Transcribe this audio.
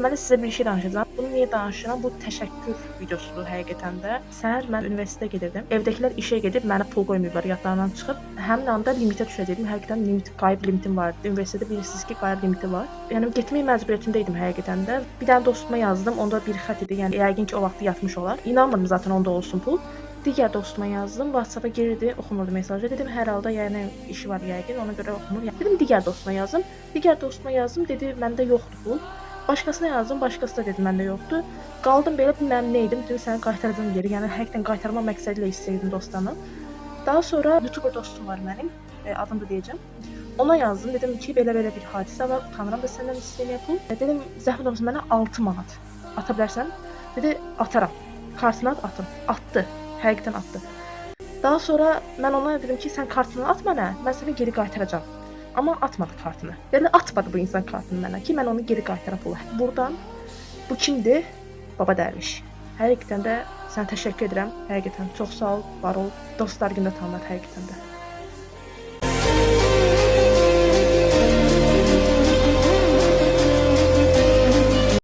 Deməli sizə bir şey danışacağam. Bunu niyə danışıram? Bu təşəkkür videosudur həqiqətən də. Səhər mən universitetə gedirdim. Evdəkilər işə gedib mənə pul qoymayıblar yadlarından çıxıb. Həmin anda limitə düşəcəydim. Həqiqətən qayıb limitim vardı. Universitetdə bilirsiniz ki, qayıb limiti var. Yəni getmək məcburiyyətində idim həqiqətən də. Bir dənə dostuma yazdım. Onda bir xətt idi. Yəni yəqin ki, o vaxt yatmış olar. İnanmırım zaten onda olsun pul. Digər dostuma yazdım. WhatsApp-a girdi, oxumurdu mesajı. Dedim hər halda yəni işi var yəqin, ona görə oxumur. Dedim digər dostuma yazdım. Digər dostuma yazdım, dedi məndə yoxdur pul. Başqasına yazdım, başqası da dedi məndə yoxdur. Qaldım belə bilmirəm nə edim. Dedim səni qaytaracağam geri. Yəni həqiqətən qaytarma məqsədi ilə istəyirdim dostlarımı. Daha sonra YouTuber dostum var mənim. Adını da deyəcəm. Ona yazdım. Dedim ki, belə-belə bir hadisə var. Utanıram da səndən istəməyə pul. Dedim zəhmət olmasa mənə 6 manat ata bilərsən? Dedi ataram. Kartına atım. Atdı. Həqiqətən atdı. Daha sonra mən ona dedim ki, sən kartını at mənə, mən səni geri qaytaracağam. Amma atmadı kartını. Yəni atmadı bu insan kartını mənə ki, mən onu geri qaytaram pulu. Buradan bu kimdir? Baba Dərviş. Həqiqətən də sənə təşəkkür edirəm. Həqiqətən çox sağ ol, var ol. Dostlar günü də tanınır həqiqətən də.